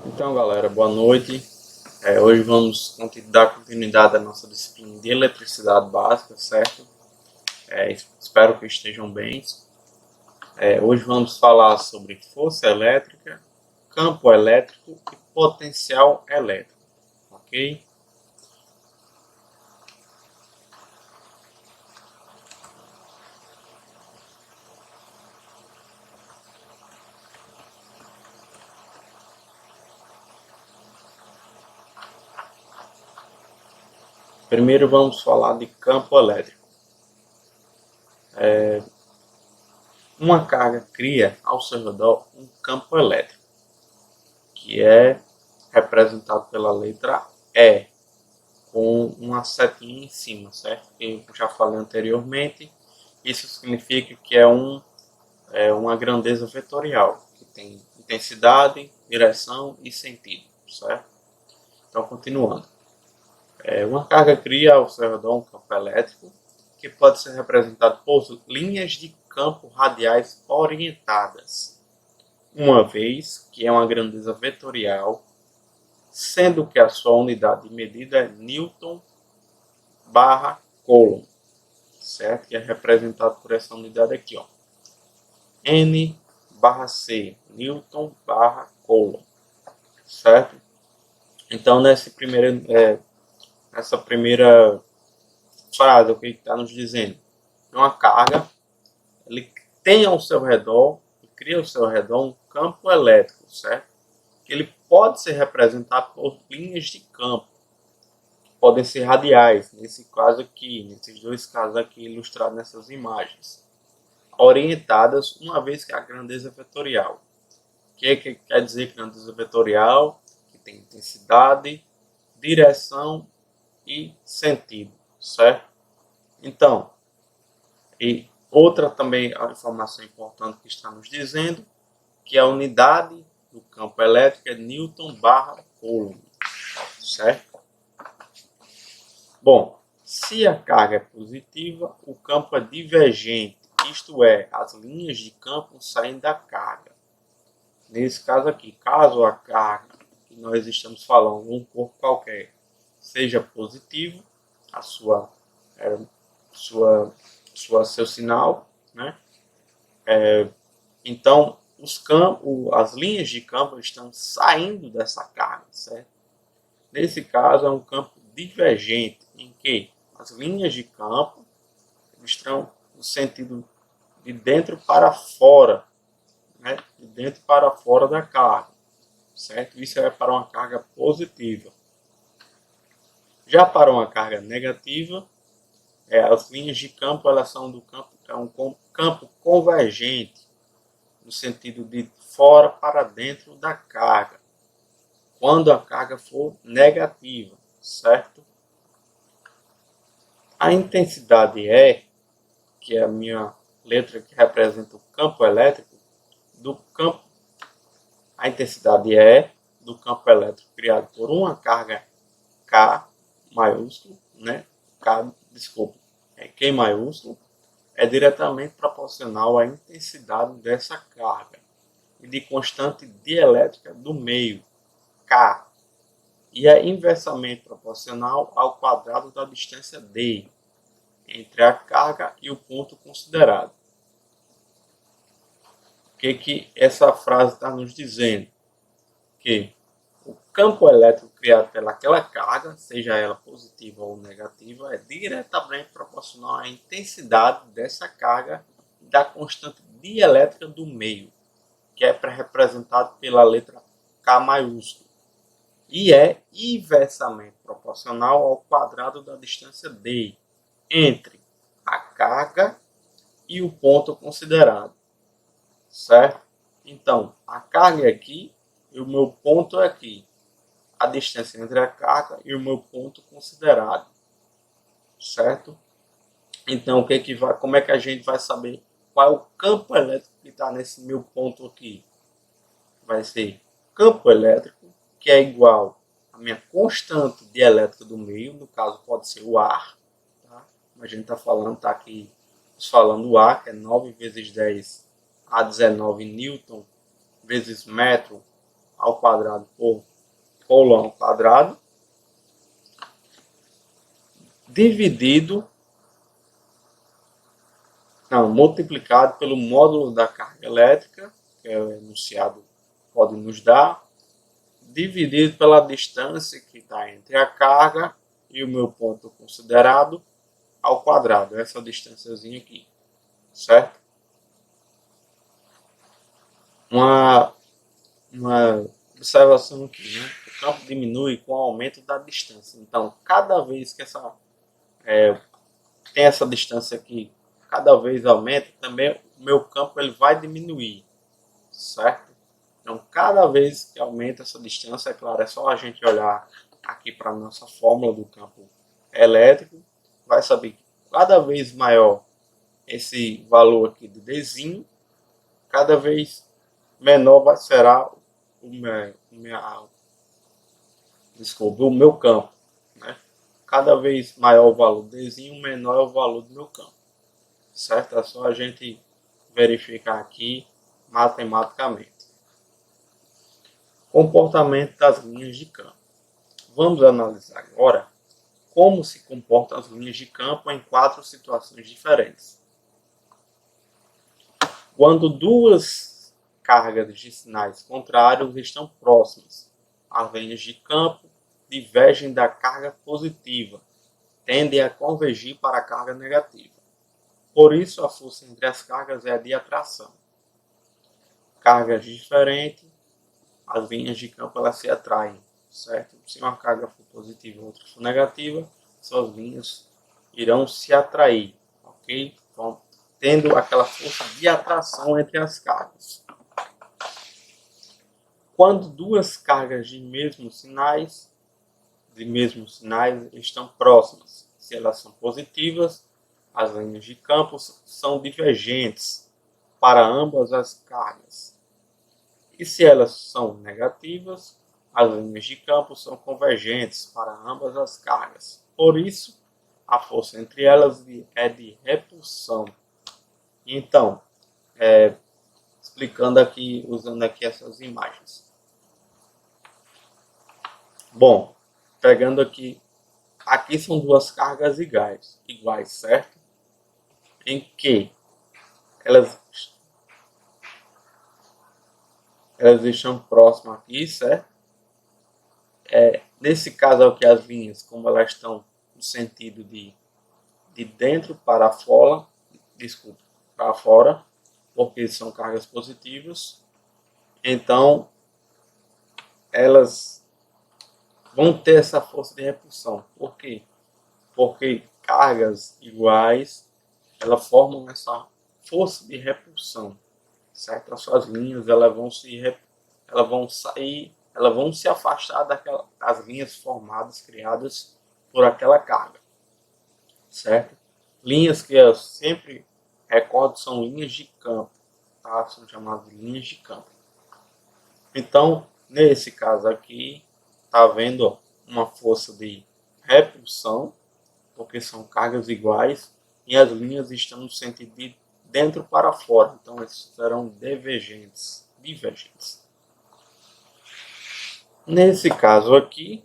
Então, galera, boa noite. Hoje vamos dar continuidade à nossa disciplina de eletricidade básica, certo? Espero que estejam bem. Hoje vamos falar sobre força elétrica, campo elétrico e potencial elétrico, ok? Primeiro vamos falar de campo elétrico. Uma carga cria ao seu redor um campo elétrico, que é representado pela letra E, com uma setinha em cima, certo? Que eu já falei anteriormente, isso significa que é uma grandeza vetorial, que tem intensidade, direção e sentido, certo? Então, continuando. Uma carga cria ao seu redor um campo elétrico, que pode ser representado por linhas de campo radiais orientadas, uma vez que é uma grandeza vetorial, sendo que a sua unidade de medida é Newton barra Coulomb, certo? Que é representado por essa unidade aqui, ó. N barra C, Newton barra Coulomb, certo? Então, nessa primeira frase, o que está nos dizendo? Uma carga, ele tem ao seu redor, cria ao seu redor um campo elétrico, certo? Que ele pode ser representado por linhas de campo, que podem ser radiais, nesse caso aqui, nesses dois casos aqui ilustrados nessas imagens, orientadas, uma vez que a grandeza vetorial. O que quer dizer grandeza vetorial? Que tem intensidade, direção e sentido, certo? Então, e outra também a informação importante que está nos dizendo que a unidade do campo elétrico é Newton barra Coulomb, certo? Bom, se a carga é positiva, o campo é divergente, isto é, as linhas de campo saem da carga. Nesse caso aqui, caso a carga que nós estamos falando, um corpo qualquer, seja positivo, a seu sinal, né? Então, as linhas de campo estão saindo dessa carga, certo? Nesse caso, é um campo divergente, em que as linhas de campo estão no sentido de dentro para fora, né? De dentro para fora da carga, certo? Isso é para uma carga positiva. Já para uma carga negativa, as linhas de campo elas são do campo, é um campo convergente, no sentido de fora para dentro da carga, quando a carga for negativa, certo? A intensidade E, que é a minha letra que representa o campo elétrico, do campo, a intensidade E do campo elétrico criado por uma carga K maiúsculo, né? Q maiúsculo, é diretamente proporcional à intensidade dessa carga e de constante dielétrica do meio, K, e é inversamente proporcional ao quadrado da distância D entre a carga e o ponto considerado. O que essa frase está nos dizendo? Que o campo elétrico criado pelaquela carga, seja ela positiva ou negativa, é diretamente proporcional à intensidade dessa carga e da constante dielétrica do meio, que é representado pela letra K maiúsculo, e é inversamente proporcional ao quadrado da distância D entre a carga e o ponto considerado, certo? Então, a carga é aqui e o meu ponto é aqui. A distância entre a carga e o meu ponto considerado, certo? Então, como é que a gente vai saber qual é o campo elétrico que está nesse meu ponto aqui? Vai ser campo elétrico, que é igual à minha constante dielétrica do meio, no caso pode ser o ar, tá? A gente está aqui falando o ar, que é 9 vezes 10 a 19 newton vezes metro ao quadrado por coulomb ao quadrado, dividido, não, multiplicado pelo módulo da carga elétrica, que o enunciado pode nos dar, dividido pela distância que está entre a carga e o meu ponto considerado ao quadrado, essa distânciazinha aqui, certo? Uma observação aqui, né? O campo diminui com o aumento da distância. Então, cada vez que tem essa distância aqui, cada vez aumenta, também o meu campo ele vai diminuir, certo? Então, cada vez que aumenta essa distância, é claro, é só a gente olhar aqui para a nossa fórmula do campo elétrico, vai saber que cada vez maior esse valor aqui de Dzinho, cada vez menor será o meu campo. Né? Cada vez maior o valor de Dzinho, menor é o valor do meu campo. Certo? É só a gente verificar aqui matematicamente. Comportamento das linhas de campo. Vamos analisar agora como se comportam as linhas de campo em 4 situações diferentes. Quando duas cargas de sinais contrários estão próximas, as linhas de campo divergem da carga positiva, tendem a convergir para a carga negativa. Por isso, a força entre as cargas é a de atração. Cargas diferentes, as linhas de campo elas se atraem, certo? Se uma carga for positiva e outra for negativa, suas linhas irão se atrair, ok? Então, tendo aquela força de atração entre as cargas. Quando duas cargas de mesmos sinais estão próximas, se elas são positivas, as linhas de campo são divergentes para ambas as cargas. E se elas são negativas, as linhas de campo são convergentes para ambas as cargas. Por isso, a força entre elas é de repulsão. Então, explicando aqui, usando aqui essas imagens. Bom, pegando aqui são duas cargas iguais, certo? Em que elas estão próximas aqui, certo? Nesse caso aqui, as linhas, como elas estão no sentido de dentro para fora, para fora, porque são cargas positivas, então elas vão ter essa força de repulsão. Por quê? Porque cargas iguais, elas formam essa força de repulsão, certo? As suas linhas elas vão se afastar das linhas formadas, criadas por aquela carga, certo? Linhas que eu sempre recordo são linhas de campo, tá? São chamadas de linhas de campo. Então, nesse caso aqui, tá vendo uma força de repulsão, porque são cargas iguais, e as linhas estão no sentido de dentro para fora, então eles serão divergentes. Nesse caso aqui,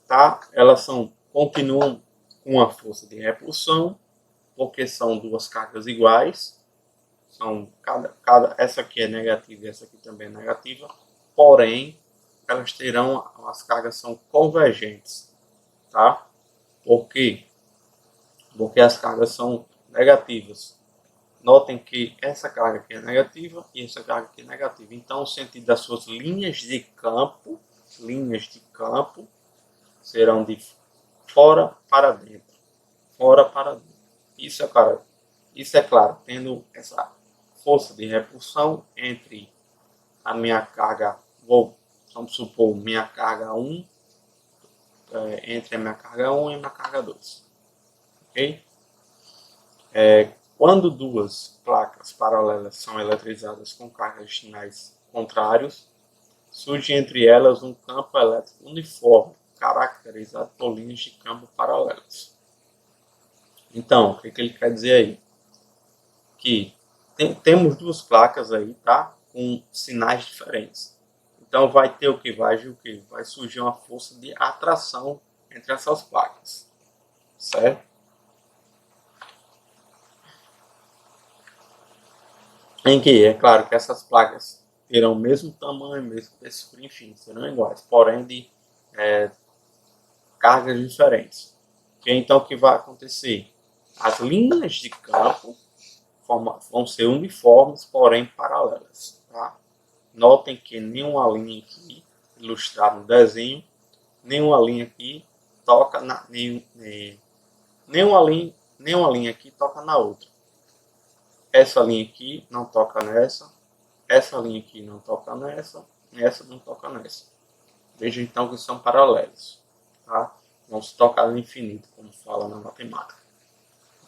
tá? Elas continuam com a força de repulsão, porque são duas cargas iguais, essa aqui é negativa e essa aqui também é negativa, porém as cargas são convergentes, tá? Por quê? Porque as cargas são negativas. Notem que essa carga aqui é negativa e essa carga aqui é negativa. Então, o sentido das suas linhas de campo serão de fora para dentro. Fora para dentro. Isso é claro, tendo essa força de repulsão entre a minha carga, vamos supor, minha carga 1, entre a minha carga 1 e a minha carga 2. Ok? Quando duas placas paralelas são eletrizadas com cargas de sinais contrários, surge entre elas um campo elétrico uniforme, caracterizado por linhas de campo paralelas. Então, o que ele quer dizer aí? Que temos duas placas aí, tá? Com sinais diferentes. Então vai ter o que? Vai agir o que? Vai surgir uma força de atração entre essas placas, certo? Em que é claro que essas placas terão o mesmo tamanho, mesmo espessura, enfim, serão iguais, porém de é, cargas diferentes. Então o que vai acontecer? As linhas de campo vão ser uniformes, porém paralelas. Tá? Notem que nenhuma linha aqui, ilustrada no desenho, nenhuma linha aqui toca na nenhuma linha aqui toca na outra. Essa linha aqui não toca nessa, essa linha aqui não toca nessa, essa não toca nessa. Veja então que são paralelos. Tá? Não se toca no infinito, como fala na matemática.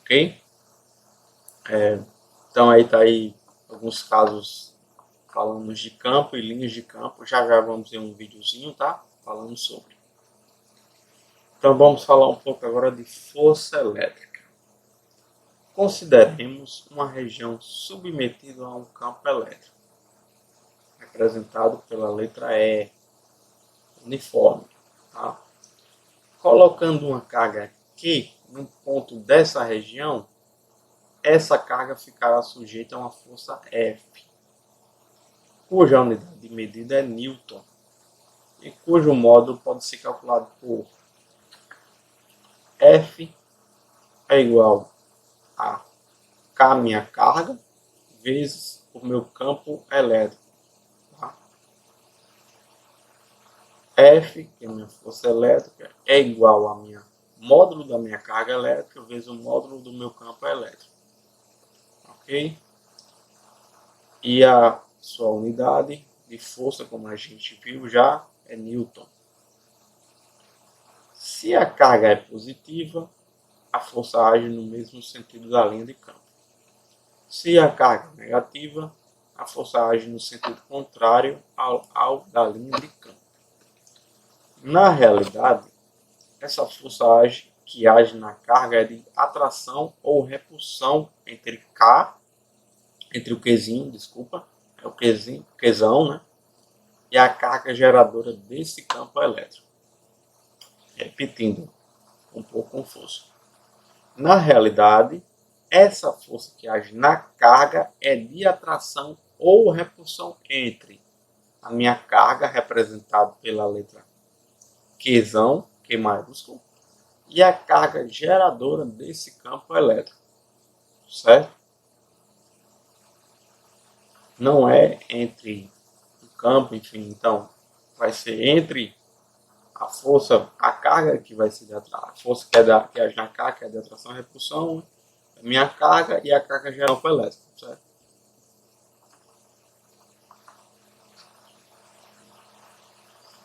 Ok? Então aí está aí alguns casos falando de campo e linhas de campo. Já já vamos ver um videozinho, tá? Falando sobre. Então vamos falar um pouco agora de força elétrica. Consideremos uma região submetida a um campo elétrico, representado pela letra E, uniforme. Tá? Colocando uma carga Q no ponto dessa região, essa carga ficará sujeita a uma força F, cuja unidade de medida é Newton, e cujo módulo pode ser calculado por F é igual a K, minha carga, vezes o meu campo elétrico. Tá? F, que é a minha força elétrica, é igual a minha módulo da minha carga elétrica vezes o módulo do meu campo elétrico. Ok? E a sua unidade de força, como a gente viu já, é Newton. Se a carga é positiva, a força age no mesmo sentido da linha de campo. Se a carga é negativa, a força age no sentido contrário ao da linha de campo. Na realidade, essa força que age na carga é de atração ou repulsão entre o Qzinho, desculpa, é o Qzão, né? E a carga geradora desse campo elétrico. Repetindo, um pouco confuso. Na realidade, essa força que age na carga é de atração ou repulsão entre a minha carga, representada pela letra Qzão, Q maiúsculo, e a carga geradora desse campo elétrico, certo? Não é entre o campo, enfim, então vai ser entre a força, a carga que vai ser de atração, a força que age na carga, que é de atração e repulsão, a minha carga e a carga geral do elétrico, certo?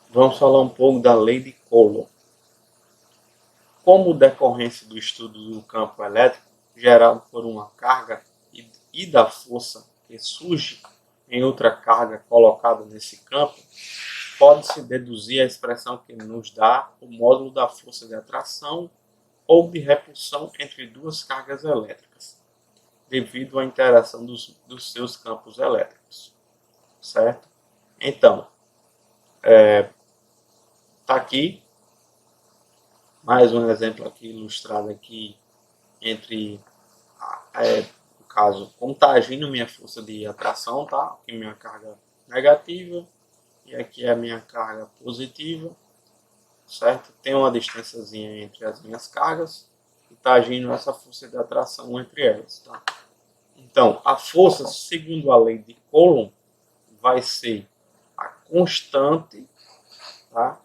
Vamos falar um pouco da lei de Coulomb. Como decorrência do estudo do campo elétrico gerado por uma carga e da força que surge em outra carga colocada nesse campo, pode-se deduzir a expressão que nos dá o módulo da força de atração ou de repulsão entre duas cargas elétricas, devido à interação dos seus campos elétricos, certo? Então, está aqui mais um exemplo aqui ilustrado aqui entre, no caso, como está agindo minha força de atração, tá? Aqui minha carga negativa e aqui a minha carga positiva, certo? Tem uma distânciazinha entre as minhas cargas e está agindo essa força de atração entre elas, tá? Então, a força, segundo a lei de Coulomb, vai ser a constante, tá,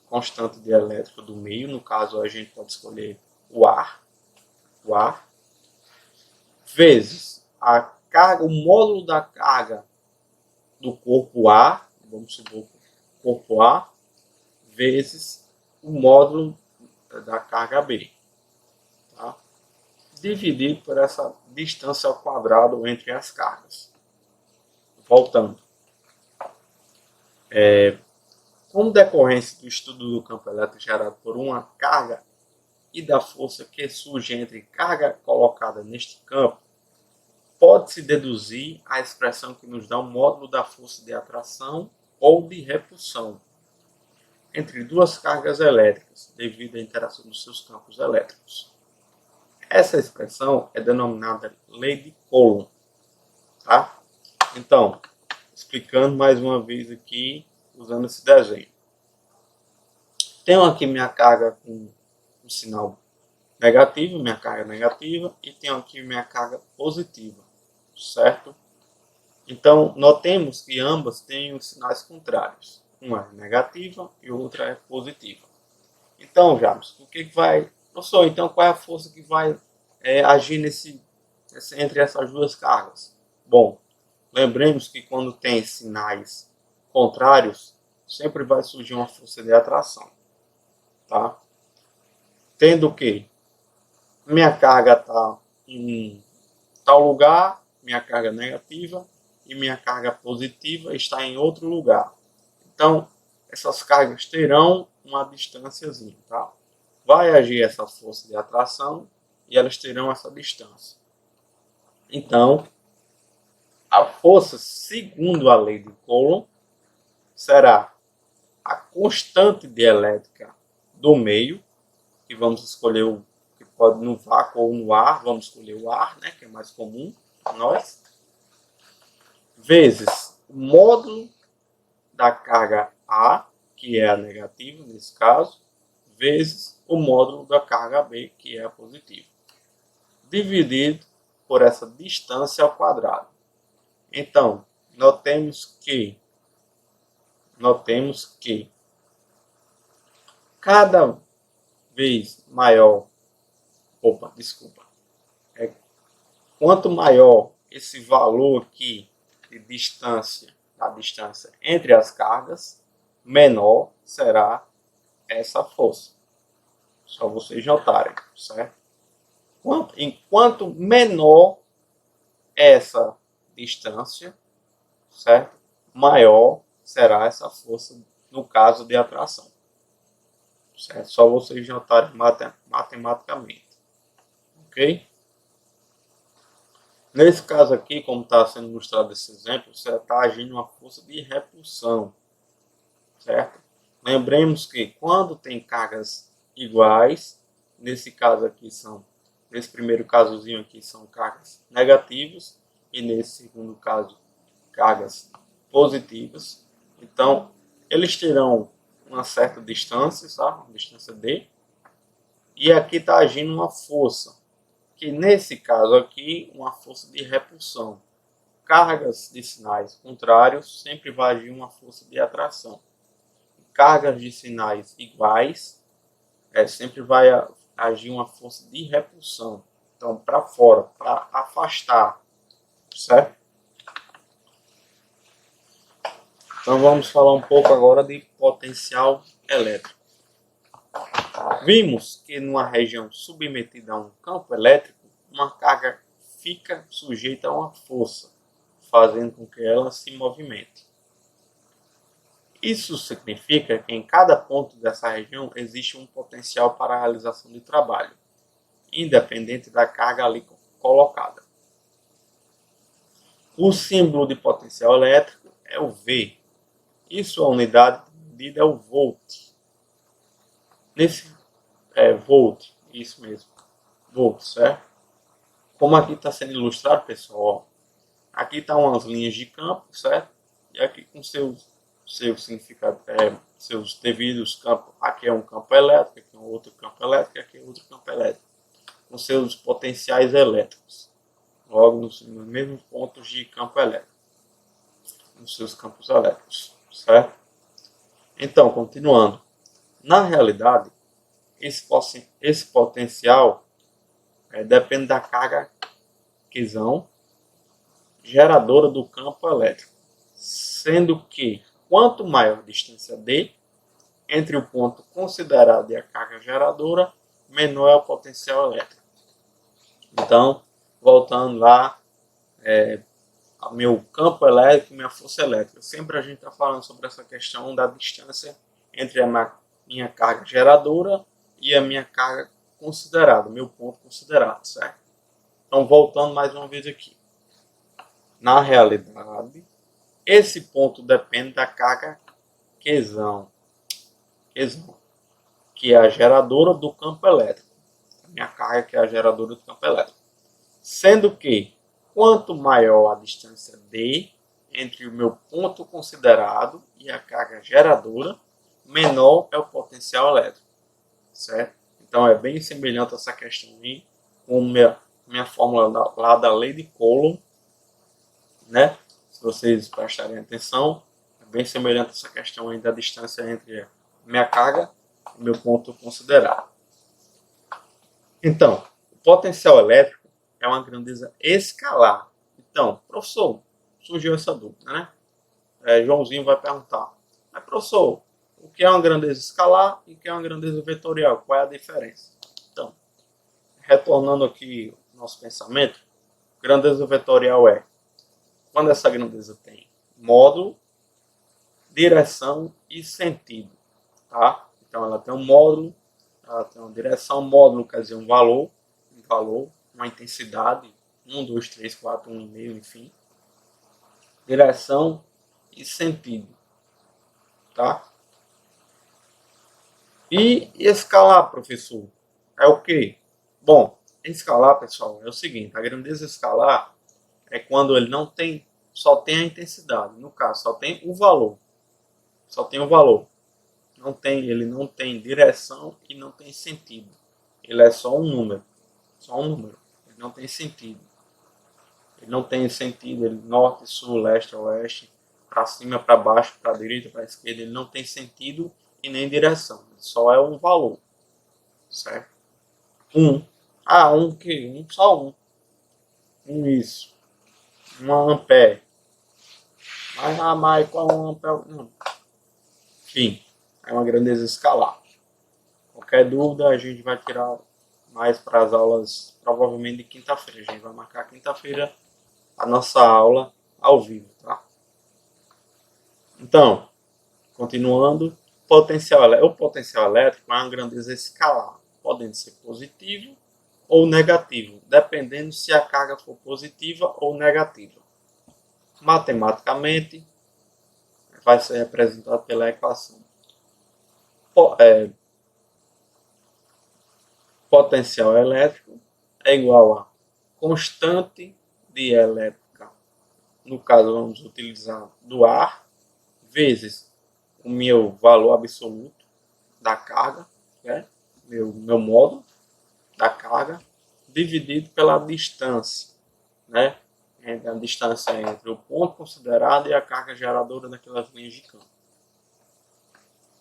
constante dielétrica do meio. No caso, a gente pode escolher o ar, vezes a carga, o módulo da carga do corpo A, vamos supor, corpo A, vezes o módulo da carga B. Tá? Dividido por essa distância ao quadrado entre as cargas. Voltando. Como decorrência do estudo do campo elétrico gerado por uma carga e da força que surge entre carga colocada neste campo, pode-se deduzir a expressão que nos dá o módulo da força de atração ou de repulsão entre duas cargas elétricas, devido à interação dos seus campos elétricos. Essa expressão é denominada lei de Coulomb. Tá? Então, explicando mais uma vez aqui, usando esse desenho. Tenho aqui minha carga com um sinal negativo, minha carga negativa, e tenho aqui minha carga positiva, certo? Então, notemos que ambas têm os sinais contrários. Uma é negativa e outra é positiva. Então, James, o que vai... Professor, então qual é a força que vai agir entre essas duas cargas? Bom, lembremos que quando tem sinais contrários, sempre vai surgir uma força de atração. Tá? Tendo que minha carga está em tal lugar, minha carga negativa, e minha carga positiva está em outro lugar. Então, essas cargas terão uma distânciazinha, tá? Vai agir essa força de atração e elas terão essa distância. Então, a força, segundo a lei de Coulomb, será a constante dielétrica do meio, que vamos escolher o que pode no vácuo ou no ar, vamos escolher o ar, né, que é mais comum para nós, vezes o módulo da carga A, que é a negativa nesse caso, vezes o módulo da carga B, que é a positiva, dividido por essa distância ao quadrado. Então, notemos que cada vez maior, quanto maior esse valor aqui de distância, a distância entre as cargas, menor será essa força. Só vocês notarem, certo? Enquanto menor essa distância, certo? Maior será essa força no caso de atração. Certo? Só vocês notarem matematicamente. Ok? Nesse caso aqui, como está sendo mostrado esse exemplo, você está agindo uma força de repulsão. Certo? Lembremos que quando tem cargas iguais, nesse caso aqui nesse primeiro casozinho aqui são cargas negativas e nesse segundo caso cargas positivas. Então, eles terão uma certa distância, sabe? Uma distância D. E aqui está agindo uma força, que nesse caso aqui, uma força de repulsão. Cargas de sinais contrários sempre vai agir uma força de atração. Cargas de sinais iguais sempre vai agir uma força de repulsão. Então, para fora, para afastar, certo? Então, vamos falar um pouco agora de potencial elétrico. Vimos que numa região submetida a um campo elétrico, uma carga fica sujeita a uma força, fazendo com que ela se movimente. Isso significa que em cada ponto dessa região existe um potencial para a realização de trabalho, independente da carga ali colocada. O símbolo de potencial elétrico é o V, e sua unidade de medida é o volt. Nesse volt, isso mesmo, volt, certo? Como aqui está sendo ilustrado, pessoal, aqui estão umas linhas de campo, certo? E aqui com seu significado, seus devidos campos. Aqui é um campo elétrico, aqui é um outro campo elétrico, aqui é outro campo elétrico, com seus potenciais elétricos, logo nos mesmos pontos de campo elétrico, nos seus campos elétricos, certo? Então, continuando, na realidade, esse potencial depende da carga geradora do campo elétrico, sendo que quanto maior a distância D entre o ponto considerado e a carga geradora, menor é o potencial elétrico. Então, voltando lá, ao meu campo elétrico e minha força elétrica. Sempre a gente está falando sobre essa questão da distância entre a minha carga geradora e a minha carga considerada, meu ponto considerado, certo? Então, voltando mais uma vez aqui. Na realidade, esse ponto depende da carga Qzão, que é a geradora do campo elétrico. A minha carga que é a geradora do campo elétrico. Sendo que, quanto maior a distância D entre o meu ponto considerado e a carga geradora, menor é o potencial elétrico. Certo? Então é bem semelhante essa questão aí com minha fórmula lá da lei de Coulomb, né? Se vocês prestarem atenção, é bem semelhante essa questão aí da distância entre minha carga e meu ponto considerado. Então, o potencial elétrico é uma grandeza escalar. Então, professor, surgiu essa dúvida, né? Joãozinho vai perguntar, mas professor, o que é uma grandeza escalar e o que é uma grandeza vetorial? Qual é a diferença? Então, retornando aqui ao nosso pensamento, grandeza vetorial é quando essa grandeza tem módulo, direção e sentido. Tá? Então, ela tem um módulo, ela tem uma direção, módulo quer dizer um valor, uma intensidade, 1, 2, 3, 4, 1,5, enfim. Direção e sentido. Tá? E escalar, professor, é o quê? Bom, escalar, pessoal, é o seguinte, a grandeza escalar é quando ele não tem, só tem a intensidade, no caso, só tem o valor. Só tem o valor. Ele não tem direção e não tem sentido. Ele é só um número. Só um número. Ele não tem sentido. Ele não tem sentido, ele norte, sul, leste, oeste, para cima, para baixo, para direita, para esquerda, ele não tem sentido e nem direção. Ele só é um valor. Certo? Um. Ah, um que? Um só um. Isso. Uma ampere. Mas qual um ampere? Não. Enfim, é uma grandeza escalar. Qualquer dúvida a gente vai tirar mais para as aulas, provavelmente de quinta-feira. A gente vai marcar quinta-feira a nossa aula ao vivo, tá? Então, continuando, o potencial elétrico é uma grandeza escalar, podendo ser positivo ou negativo, dependendo se a carga for positiva ou negativa. Matematicamente, vai ser representado pela equação potencial elétrico é igual a constante de elétrica, no caso vamos utilizar do ar, vezes o meu valor absoluto da carga, né? meu módulo da carga, dividido pela distância, né? A distância entre o ponto considerado e a carga geradora daquelas linhas de campo.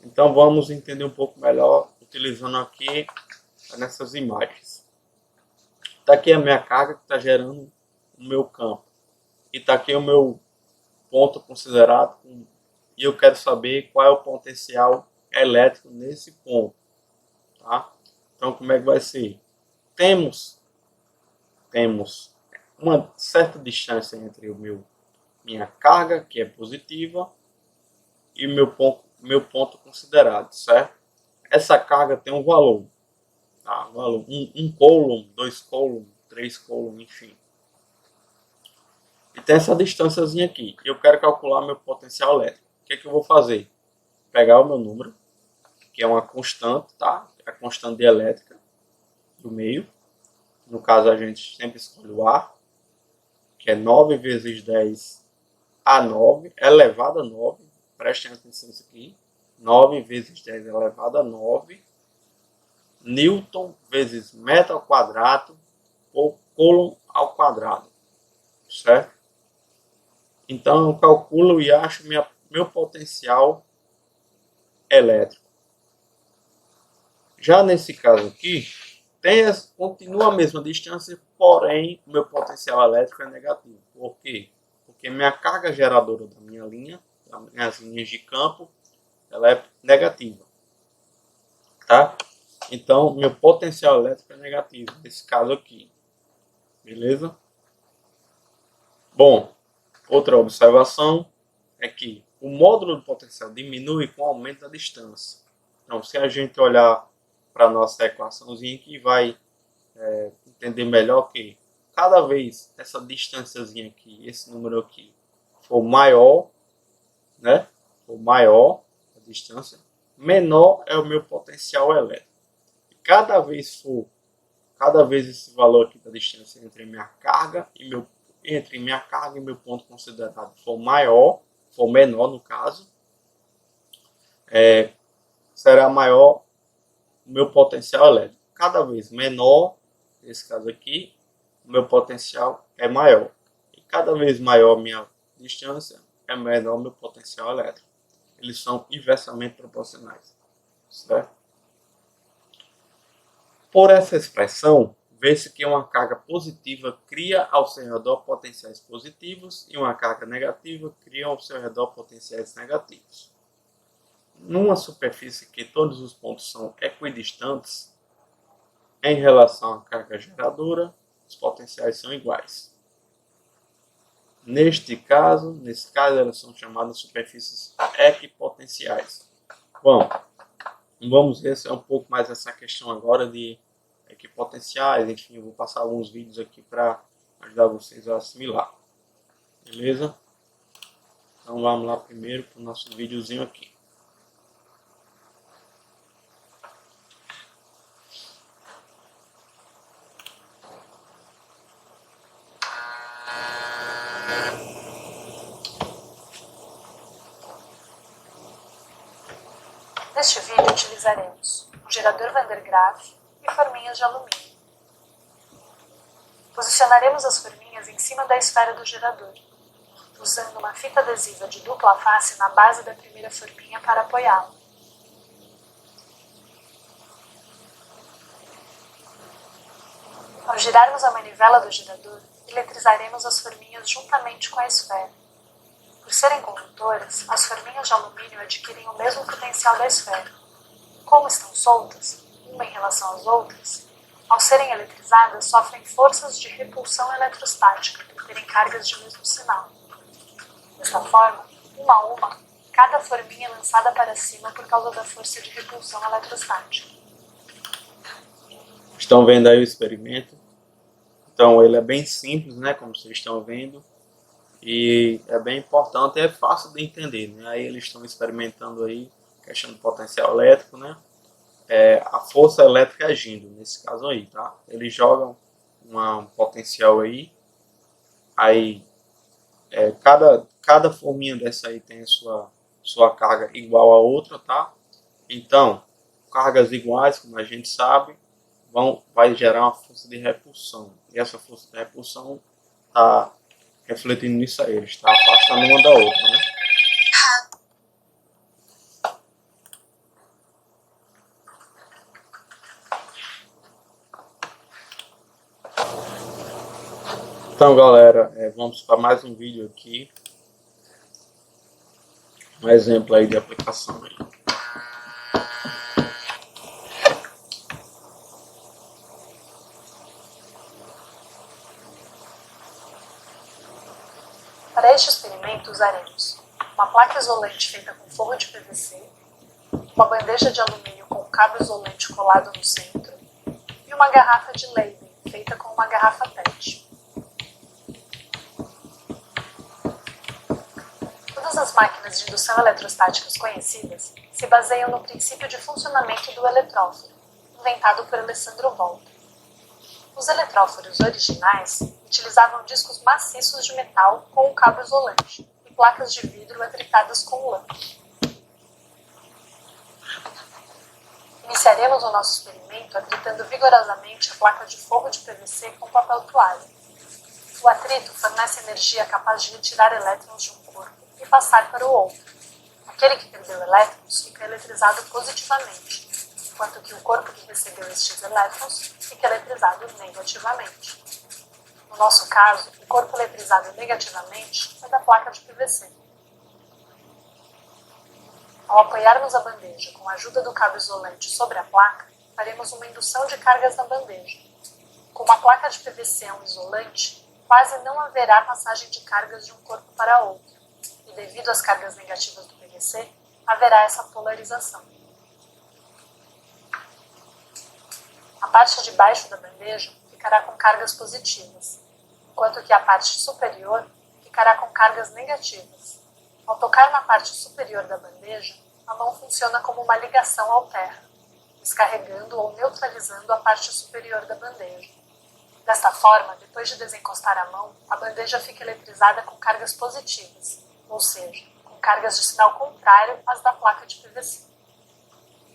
Então vamos entender um pouco melhor utilizando aqui nessas imagens. Está aqui a minha carga que está gerando o meu campo. E está aqui o meu ponto considerado. E eu quero saber qual é o potencial elétrico nesse ponto. Tá? Então, como é que vai ser? Temos uma certa distância entre minha carga, que é positiva, e o meu ponto considerado, certo? Essa carga tem um valor. Tá? Um valor, um coulomb, 2 coulomb, 3 coulomb, enfim. E tem essa distânciazinha aqui. Eu quero calcular meu potencial elétrico. O que é que eu vou fazer? Pegar o meu número, que é uma constante, tá? É a constante de elétrica do meio. No caso, a gente sempre escolhe o A, que é 9 vezes 10 a 9, elevado a 9. Prestem atenção nisso aqui. 9 vezes 10 elevado a 9. Newton vezes metro ao quadrado ou coulomb ao quadrado. Certo? Então, eu calculo e acho meu potencial elétrico. Já nesse caso aqui, continua a mesma distância, porém, o meu potencial elétrico é negativo. Por quê? Porque minha carga geradora da minha linha, das minhas linhas de campo, ela é negativa. Tá? Então, meu potencial elétrico é negativo, nesse caso aqui. Beleza? Bom, outra observação é que o módulo do potencial diminui com o aumento da distância. Então, se a gente olhar para a nossa equaçãozinha aqui, vai entender melhor que cada vez essa distânciazinha aqui, esse número aqui, for maior, né? For maior a distância, menor é o meu potencial elétrico. E cada vez esse valor aqui da distância entre minha carga e meu ponto considerado for menor no caso, será maior o meu potencial elétrico. Cada vez menor, nesse caso aqui, o meu potencial é maior. E cada vez maior a minha distância, é menor o meu potencial elétrico. Eles são inversamente proporcionais. Certo? Por essa expressão, vê-se que uma carga positiva cria ao seu redor potenciais positivos e uma carga negativa cria ao seu redor potenciais negativos. Numa superfície que todos os pontos são equidistantes, em relação à carga geradora, os potenciais são iguais. Nesse caso, elas são chamadas superfícies equipotenciais. Bom, vamos ver um pouco mais essa questão agora de equipotenciais. Enfim, eu vou passar alguns vídeos aqui para ajudar vocês a assimilar. Beleza? Então vamos lá primeiro para o nosso videozinho aqui. Neste vídeo utilizaremos um gerador Van der Graaf e forminhas de alumínio. Posicionaremos as forminhas em cima da esfera do gerador, usando uma fita adesiva de dupla face na base da primeira forminha para apoiá-la. Ao girarmos a manivela do gerador, eletrizaremos as forminhas juntamente com a esfera. Por serem condutoras, as forminhas de alumínio adquirem o mesmo potencial da esfera. Como estão soltas, uma em relação às outras, ao serem eletrizadas sofrem forças de repulsão eletrostática por terem cargas de mesmo sinal. Desta forma, uma a uma, cada forminha é lançada para cima por causa da força de repulsão eletrostática. Estão vendo aí o experimento? Então ele é bem simples, né, como vocês estão vendo. E é bem importante, é fácil de entender, né? Aí eles estão experimentando aí questão do potencial elétrico, né? A força elétrica agindo, nesse caso aí, tá? Eles jogam um potencial aí cada forminha dessa aí tem sua carga igual a outra, tá? Então, cargas iguais, como a gente sabe, vai gerar uma força de repulsão. E essa força de repulsão está refletindo nisso aí, ele está afastando uma da outra, né? Então, galera, vamos para mais um vídeo aqui. Um exemplo aí de aplicação aí. Para este experimento usaremos uma placa isolante feita com forro de PVC, uma bandeja de alumínio com um cabo isolante colado no centro e uma garrafa de Leyden feita com uma garrafa PET. Todas as máquinas de indução eletrostáticas conhecidas se baseiam no princípio de funcionamento do eletróforo, inventado por Alessandro Volta. Os eletróforos originais utilizavam discos maciços de metal com um cabo isolante e placas de vidro atritadas com lã. Iniciaremos o nosso experimento atritando vigorosamente a placa de forro de PVC com papel toalha. O atrito fornece energia capaz de retirar elétrons de um corpo e passar para o outro. Aquele que perdeu elétrons fica eletrizado positivamente, enquanto que o corpo que recebeu estes elétrons fica eletrizado negativamente. No nosso caso, o corpo eletrizado negativamente é da placa de PVC. Ao apoiarmos a bandeja com a ajuda do cabo isolante sobre a placa, faremos uma indução de cargas na bandeja. Como a placa de PVC é um isolante, quase não haverá passagem de cargas de um corpo para outro, e devido às cargas negativas do PVC, haverá essa polarização. A parte de baixo da bandeja ficará com cargas positivas, enquanto que a parte superior ficará com cargas negativas. Ao tocar na parte superior da bandeja, a mão funciona como uma ligação ao terra, descarregando ou neutralizando a parte superior da bandeja. Desta forma, depois de desencostar a mão, a bandeja fica eletrizada com cargas positivas, ou seja, com cargas de sinal contrário às da placa de PVC.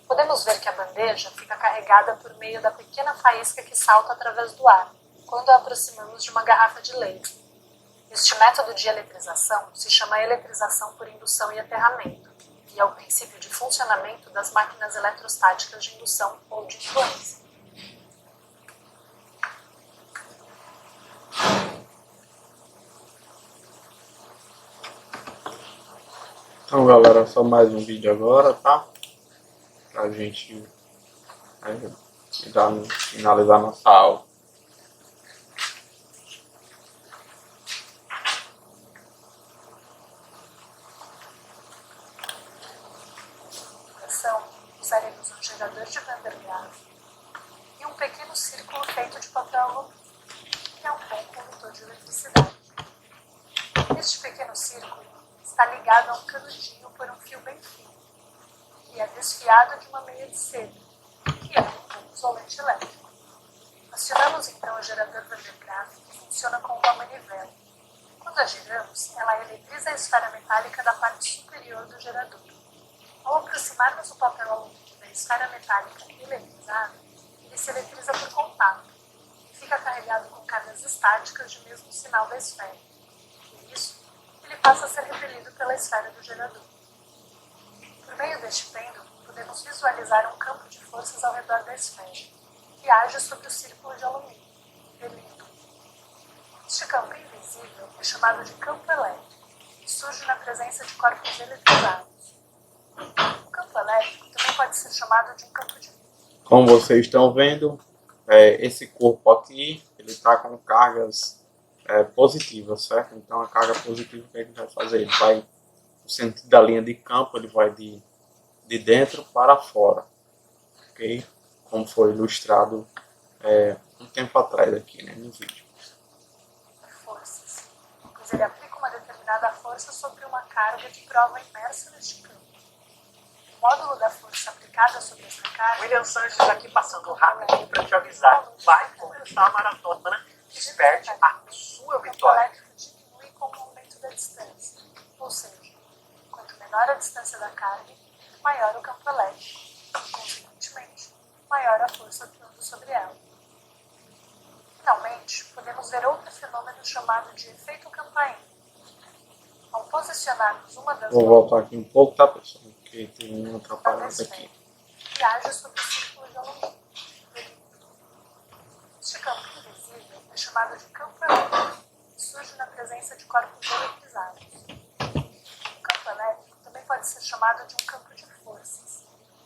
Podemos ver que a bandeja fica carregada por meio da pequena faísca que salta através do ar, quando a aproximamos de uma garrafa de leite. Este método de eletrização se chama eletrização por indução e aterramento, e é o princípio de funcionamento das máquinas eletrostáticas de indução ou de influência. Então, galera, só mais um vídeo agora, tá? Pra gente finalizar nossa aula. Usaremos um gerador de Van der Graaf e um pequeno círculo feito de papel alumínio, que é um bom condutor de eletricidade. Este pequeno círculo está ligado a um canudinho por um fio bem fino, e é desfiado de uma meia de seda, que é um bom isolante elétrico. Acionamos então o gerador Van der Graaf, que funciona com uma manivela. Quando a giramos, ela eletriza a esfera metálica da parte superior do gerador. Ao aproximarmos o papel alumínio da esfera metálica eletrizada, ele se eletriza por contato e fica carregado com cargas estáticas de mesmo sinal da esfera. Por isso, ele passa a ser repelido pela esfera do gerador. Por meio deste pêndulo, podemos visualizar um campo de forças ao redor da esfera, que age sobre o círculo de alumínio, repelindo. Este campo invisível é chamado de campo elétrico e surge na presença de corpos eletrizados. O campo elétrico também pode ser chamado de um campo de... Como vocês estão vendo, esse corpo aqui, ele está com cargas positivas, certo? Então a carga positiva, o que ele vai fazer? Ele vai, no sentido da linha de campo, ele vai de dentro para fora, ok? Como foi ilustrado um tempo atrás aqui, né, no vídeo. Forças, pois ele aplica uma determinada força sobre uma carga de prova imersa neste campo. O módulo da força aplicada sobre essa carga... William Sanches aqui passando rapidinho para te avisar. Vai começar a maratona. Desperte a sua O campo vitória. elétrico diminui com o aumento da distância. Ou seja, quanto menor a distância da carga, maior o campo elétrico. E, consequentemente, maior a força atuando sobre ela. Finalmente, podemos ver outro fenômeno chamado de efeito campainha. Ao posicionarmos uma das Vou voltar aqui um pouco, tá, pessoal? Porque tem uma atrapalhada aqui. que age sobre o círculo de alumínio. Este campo invisível é chamado de campo elétrico e surge na presença de corpos eletrizados. O campo elétrico também pode ser chamado de um campo de forças,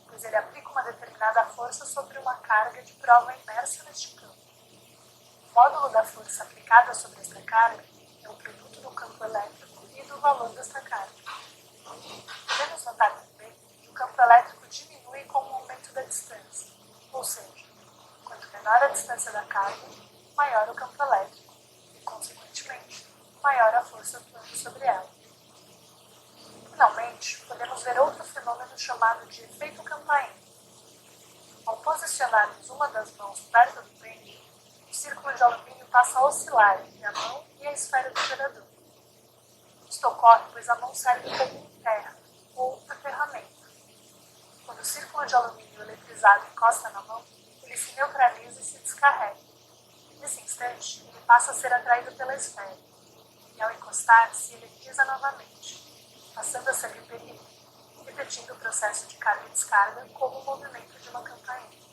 pois ele aplica uma determinada força sobre uma carga de prova imersa neste campo. O módulo da força aplicada sobre esta carga é o produto do campo elétrico e do valor desta carga. Podemos notar também que o campo elétrico diminui com o aumento da distância, ou seja, quanto menor a distância da carga, maior o campo elétrico e, consequentemente, maior a força atuando sobre ela. Finalmente, podemos ver outro fenômeno chamado de efeito campainha. Ao posicionarmos uma das mãos perto do pêndulo, o círculo de alumínio passa a oscilar entre a mão e a esfera do gerador. Isto ocorre pois a mão serve como um terra, ou aterramento. Quando o círculo de alumínio eletrizado encosta na mão, ele se neutraliza e se descarrega. Nesse instante, ele passa a ser atraído pela esfera, e ao encostar, se eletriza novamente, passando a ser repelido, repetindo o processo de carga e descarga como o movimento de uma campainha.